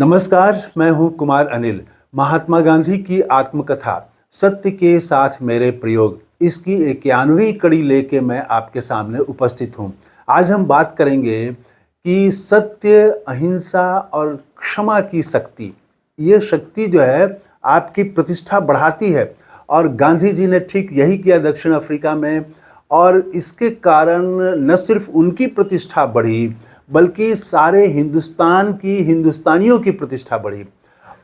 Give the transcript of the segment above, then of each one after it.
नमस्कार, मैं हूं कुमार अनिल। महात्मा गांधी की आत्मकथा सत्य के साथ मेरे प्रयोग, इसकी 91वीं कड़ी लेके मैं आपके सामने उपस्थित हूं। आज हम बात करेंगे कि सत्य, अहिंसा और क्षमा की शक्ति। ये शक्ति जो है आपकी प्रतिष्ठा बढ़ाती है और गांधी जी ने ठीक यही किया दक्षिण अफ्रीका में। और इसके कारण न सिर्फ उनकी प्रतिष्ठा बढ़ी बल्कि सारे हिंदुस्तान की, हिंदुस्तानियों की प्रतिष्ठा बढ़ी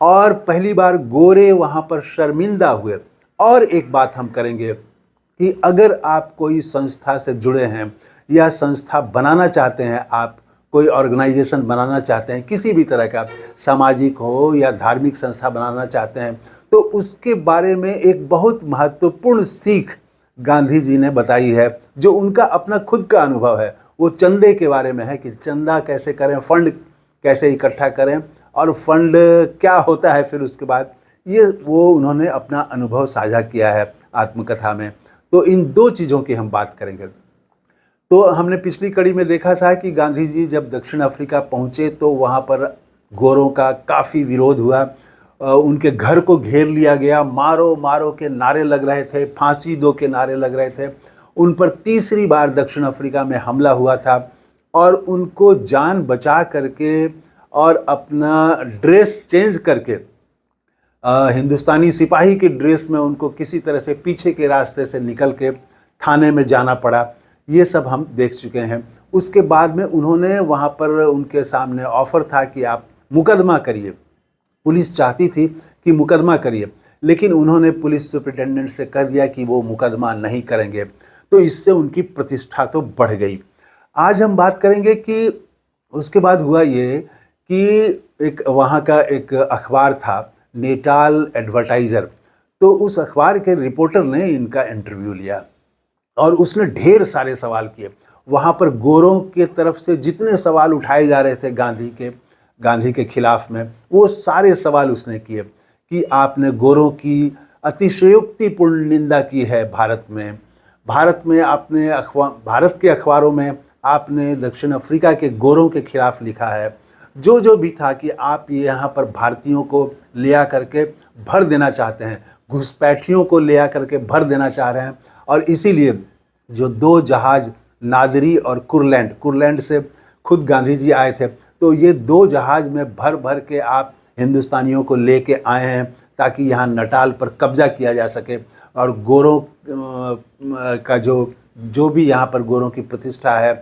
और पहली बार गोरे वहाँ पर शर्मिंदा हुए। और एक बात हम करेंगे कि अगर आप कोई संस्था से जुड़े हैं या संस्था बनाना चाहते हैं, आप कोई ऑर्गेनाइजेशन बनाना चाहते हैं, किसी भी तरह का सामाजिक हो या धार्मिक संस्था बनाना चाहते हैं, तो उसके बारे में एक बहुत महत्वपूर्ण सीख गांधी जी ने बताई है, जो उनका अपना खुद का अनुभव है। वो चंदे के बारे में है कि चंदा कैसे करें, फंड कैसे इकट्ठा करें और फंड क्या होता है फिर उसके बाद, ये वो उन्होंने अपना अनुभव साझा किया है आत्मकथा में। तो इन दो चीज़ों की हम बात करेंगे। तो हमने पिछली कड़ी में देखा था कि गांधी जी जब दक्षिण अफ्रीका पहुँचे तो वहाँ पर गोरों का काफ़ी विरोध हुआ। उनके घर को घेर लिया गया, मारो मारो के नारे लग रहे थे, फांसी दो के नारे लग रहे थे। उन पर तीसरी बार दक्षिण अफ्रीका में हमला हुआ था और उनको जान बचा करके और अपना ड्रेस चेंज करके हिंदुस्तानी सिपाही की ड्रेस में उनको किसी तरह से पीछे के रास्ते से निकल के थाने में जाना पड़ा। ये सब हम देख चुके हैं। उसके बाद में उन्होंने वहाँ पर, उनके सामने ऑफ़र था कि आप मुकदमा करिए। पुलिस चाहती थी कि मुकदमा करिए, लेकिन उन्होंने पुलिस सुपरिटेंडेंट से कह दिया कि वो मुकदमा नहीं करेंगे। तो इससे उनकी प्रतिष्ठा तो बढ़ गई। आज हम बात करेंगे कि उसके बाद हुआ ये कि एक वहाँ का एक अखबार था, नेटाल एडवर्टाइज़र। तो उस अखबार के रिपोर्टर ने इनका इंटरव्यू लिया और उसने ढेर सारे सवाल किए। वहाँ पर गोरों के तरफ से जितने सवाल उठाए जा रहे थे गांधी के खिलाफ में, वो सारे सवाल उसने किए कि आपने गोरों की अतिशयोक्तिपूर्ण निंदा की है भारत में आपने भारत के अखबारों में आपने दक्षिण अफ्रीका के गोरों के खिलाफ लिखा है। जो जो भी था कि आप यहाँ पर भारतीयों को ले आ करके भर देना चाहते हैं, घुसपैठियों को ले आ करके भर देना चाह रहे हैं। और इसीलिए जो दो जहाज़ नादरी और कुरलैंड से खुद गांधी जी आए थे, तो ये दो जहाज़ में भर भर के आप हिंदुस्तानियों को लेके आए हैं ताकि यहाँ नटाल पर कब्जा किया जा सके और गोरों का जो भी यहाँ पर गोरों की प्रतिष्ठा है,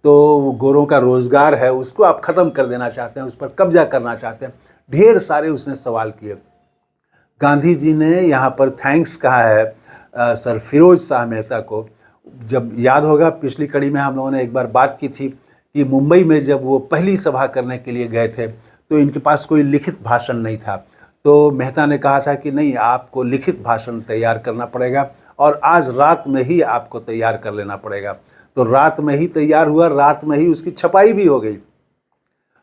तो गोरों का रोज़गार है, उसको आप ख़त्म कर देना चाहते हैं, उस पर कब्जा करना चाहते हैं। ढेर सारे उसने सवाल किए। गांधी जी ने यहाँ पर थैंक्स कहा है सर फिरोज शाह मेहता को। जब याद होगा, पिछली कड़ी में हम लोगों ने एक बार बात की थी कि मुंबई में जब वो पहली सभा करने के लिए गए थे तो इनके पास कोई लिखित भाषण नहीं था। तो मेहता ने कहा था कि नहीं, आपको लिखित भाषण तैयार करना पड़ेगा और आज रात में ही आपको तैयार कर लेना पड़ेगा। तो रात में ही तैयार हुआ, रात में ही उसकी छपाई भी हो गई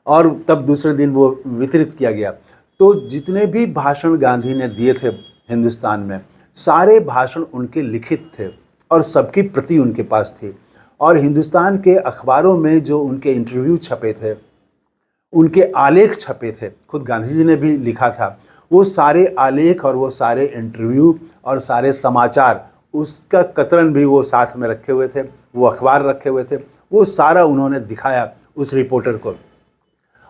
और तब दूसरे दिन वो वितरित किया गया। तो जितने भी भाषण गांधी ने दिए थे हिंदुस्तान में, सारे भाषण उनके लिखित थे और सबकी प्रति उनके पास थी। और हिंदुस्तान के अखबारों में जो उनके इंटरव्यू छपे थे, उनके आलेख छपे थे, खुद गांधी जी ने भी लिखा था, वो सारे आलेख और वो सारे इंटरव्यू और सारे समाचार, उसका कतरन भी वो साथ में रखे हुए थे, वो अखबार रखे हुए थे, वो सारा उन्होंने दिखाया उस रिपोर्टर को।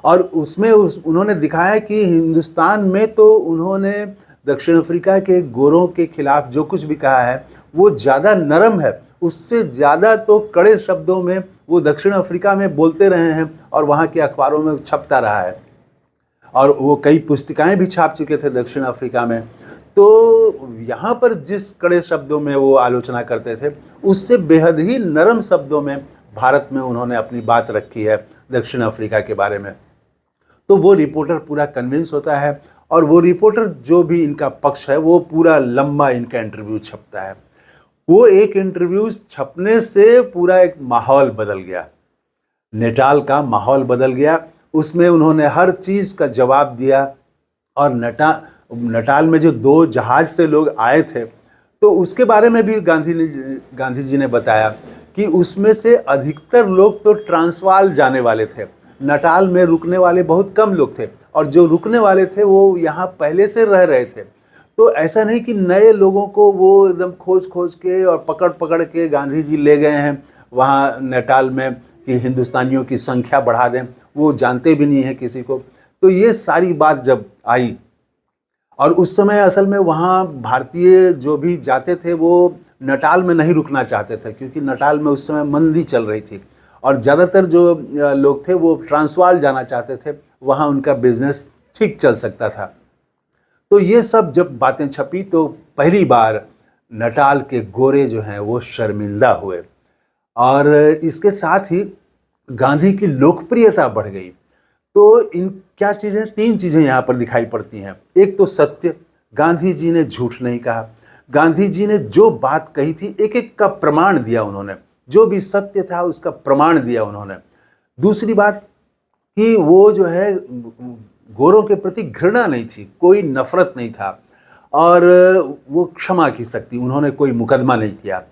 और उसमें उन्होंने दिखाया कि हिंदुस्तान में तो उन्होंने दक्षिण अफ्रीका के गोरों के खिलाफ जो कुछ भी कहा है वो ज़्यादा नरम है, उससे ज़्यादा तो कड़े शब्दों में वो दक्षिण अफ्रीका में बोलते रहे हैं और वहाँ के अखबारों में छपता रहा है और वो कई पुस्तिकाएं भी छाप चुके थे दक्षिण अफ्रीका में। तो यहाँ पर जिस कड़े शब्दों में वो आलोचना करते थे, उससे बेहद ही नरम शब्दों में भारत में उन्होंने अपनी बात रखी है दक्षिण अफ्रीका के बारे में। तो वो रिपोर्टर पूरा कन्विंस होता है और वो रिपोर्टर जो भी इनका पक्ष है, वो पूरा लंबा इनका इंटरव्यू छपता है। वो एक इंटरव्यू छपने से पूरा एक माहौल बदल गया, नेटाल का माहौल बदल गया। उसमें उन्होंने हर चीज़ का जवाब दिया और नटाल में जो दो जहाज़ से लोग आए थे, तो उसके बारे में भी गांधी जी ने बताया कि उसमें से अधिकतर लोग तो ट्रांसवाल जाने वाले थे, नटाल में रुकने वाले बहुत कम लोग थे और जो रुकने वाले थे वो यहाँ पहले से रह रहे थे। तो ऐसा नहीं कि नए लोगों को वो एकदम खोज खोज के और पकड़ पकड़ के गांधी जी ले गए हैं वहाँ नैनीताल में कि हिंदुस्तानियों की संख्या बढ़ा दें, वो जानते भी नहीं है किसी को। तो ये सारी बात जब आई, और उस समय असल में वहाँ भारतीय जो भी जाते थे वो नटाल में नहीं रुकना चाहते थे, क्योंकि नटाल में उस समय मंदी चल रही थी और ज़्यादातर जो लोग थे वो ट्रांसवाल जाना चाहते थे, वहाँ उनका बिजनेस ठीक चल सकता था। तो ये सब जब बातें छपी तो पहली बार नटाल के गोरे जो हैं वो शर्मिंदा हुए, और इसके साथ ही गांधी की लोकप्रियता बढ़ गई। तो इन क्या चीज़ें, 3 चीज़ें यहाँ पर दिखाई पड़ती हैं। एक तो सत्य, गांधी जी ने झूठ नहीं कहा, गांधी जी ने जो बात कही थी एक एक का प्रमाण दिया उन्होंने, जो भी सत्य था उसका प्रमाण दिया उन्होंने। दूसरी बात कि वो जो है गोरों के प्रति घृणा नहीं थी, कोई नफरत नहीं था, और वो क्षमा की शक्ति, उन्होंने कोई मुकदमा नहीं किया।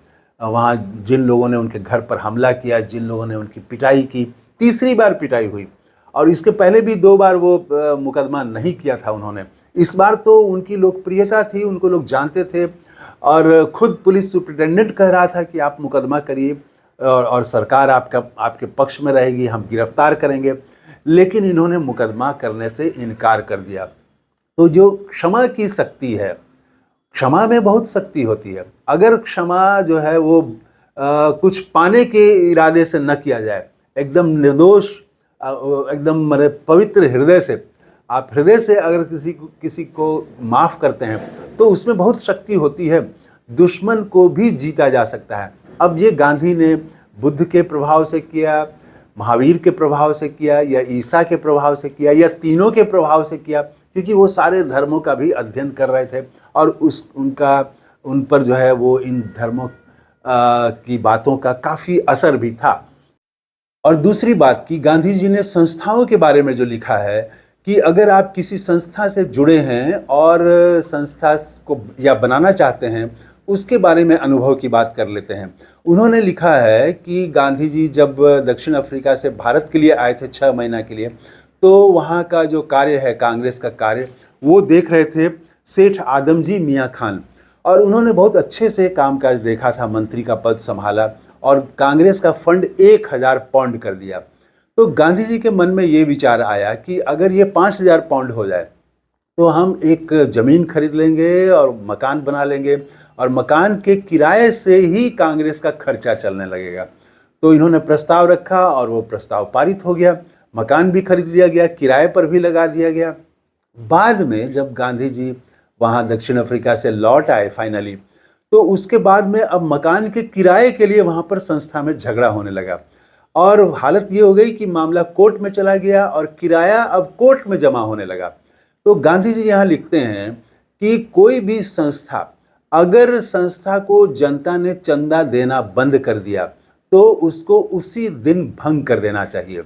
वहाँ जिन लोगों ने उनके घर पर हमला किया, जिन लोगों ने उनकी पिटाई की, तीसरी बार पिटाई हुई, और इसके पहले भी 2 बार वो मुकदमा नहीं किया था उन्होंने। इस बार तो उनकी लोकप्रियता थी, उनको लोग जानते थे, और खुद पुलिस सुप्रिटेंडेंट कह रहा था कि आप मुकदमा करिए और सरकार आपके पक्ष में रहेगी, हम गिरफ्तार करेंगे। लेकिन इन्होंने मुकदमा करने से इनकार कर दिया। तो जो क्षमा की शक्ति है, क्षमा में बहुत शक्ति होती है। अगर क्षमा जो है वो कुछ पाने के इरादे से न किया जाए, एकदम निर्दोष, एकदम मेरे पवित्र हृदय से, आप हृदय से अगर किसी को माफ़ करते हैं तो उसमें बहुत शक्ति होती है, दुश्मन को भी जीता जा सकता है। अब ये गांधी ने बुद्ध के प्रभाव से किया, महावीर के प्रभाव से किया, या ईसा के प्रभाव से किया, या तीनों के प्रभाव से किया, क्योंकि वो सारे धर्मों का भी अध्ययन कर रहे थे और उन पर जो है वो इन धर्मों की बातों का काफ़ी असर भी था। और दूसरी बात कि गांधी जी ने संस्थाओं के बारे में जो लिखा है कि अगर आप किसी संस्था से जुड़े हैं और संस्था को या बनाना चाहते हैं, उसके बारे में अनुभव की बात कर लेते हैं। उन्होंने लिखा है कि गांधी जी जब दक्षिण अफ्रीका से भारत के लिए आए थे 6 महीना के लिए, तो वहाँ का जो कार्य है, कांग्रेस का कार्य, वो देख रहे थे सेठ आदमजी मियाँ खान, और उन्होंने बहुत अच्छे से कामकाज देखा था, मंत्री का पद संभाला और कांग्रेस का फंड 1000 पाउंड कर दिया। तो गांधी जी के मन में ये विचार आया कि अगर ये 5000 पाउंड हो जाए तो हम एक ज़मीन खरीद लेंगे और मकान बना लेंगे, और मकान के किराए से ही कांग्रेस का खर्चा चलने लगेगा। तो इन्होंने प्रस्ताव रखा और वो प्रस्ताव पारित हो गया, मकान भी खरीद लिया गया, किराए पर भी लगा दिया गया। बाद में जब गांधी जी वहाँ दक्षिण अफ्रीका से लौट आए फाइनली, तो उसके बाद में अब मकान के किराए के लिए वहाँ पर संस्था में झगड़ा होने लगा, और हालत ये हो गई कि मामला कोर्ट में चला गया और किराया अब कोर्ट में जमा होने लगा। तो गांधी जी यहाँ लिखते हैं कि कोई भी संस्था, अगर संस्था को जनता ने चंदा देना बंद कर दिया तो उसको उसी दिन भंग कर देना चाहिए,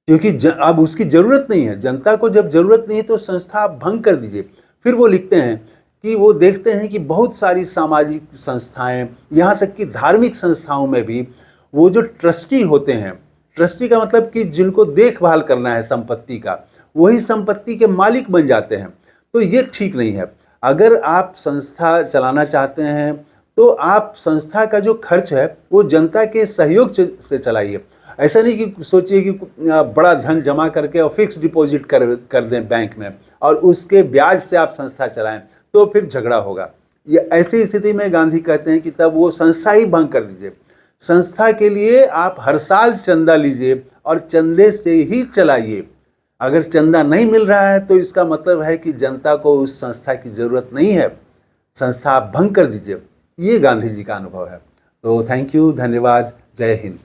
क्योंकि अब उसकी ज़रूरत नहीं है। जनता को जब ज़रूरत नहीं है तो संस्था आप भंग कर दीजिए। फिर वो लिखते हैं कि वो देखते हैं कि बहुत सारी सामाजिक संस्थाएं, यहाँ तक कि धार्मिक संस्थाओं में भी वो जो ट्रस्टी होते हैं, ट्रस्टी का मतलब कि जिनको देखभाल करना है संपत्ति का, वही संपत्ति के मालिक बन जाते हैं। तो ये ठीक नहीं है। अगर आप संस्था चलाना चाहते हैं तो आप संस्था का जो खर्च है वो जनता के सहयोग से चलाइए। ऐसा नहीं कि सोचिए कि बड़ा धन जमा करके और फिक्स डिपॉजिट कर दें बैंक में और उसके ब्याज से आप संस्था चलाएं, तो फिर झगड़ा होगा। ये ऐसी स्थिति में गांधी कहते हैं कि तब वो संस्था ही भंग कर दीजिए। संस्था के लिए आप हर साल चंदा लीजिए और चंदे से ही चलाइए। अगर चंदा नहीं मिल रहा है तो इसका मतलब है कि जनता को उस संस्था की ज़रूरत नहीं है, संस्था आप भंग कर दीजिए। ये गांधी जी का अनुभव है। तो थैंक यू, धन्यवाद, जय हिंद।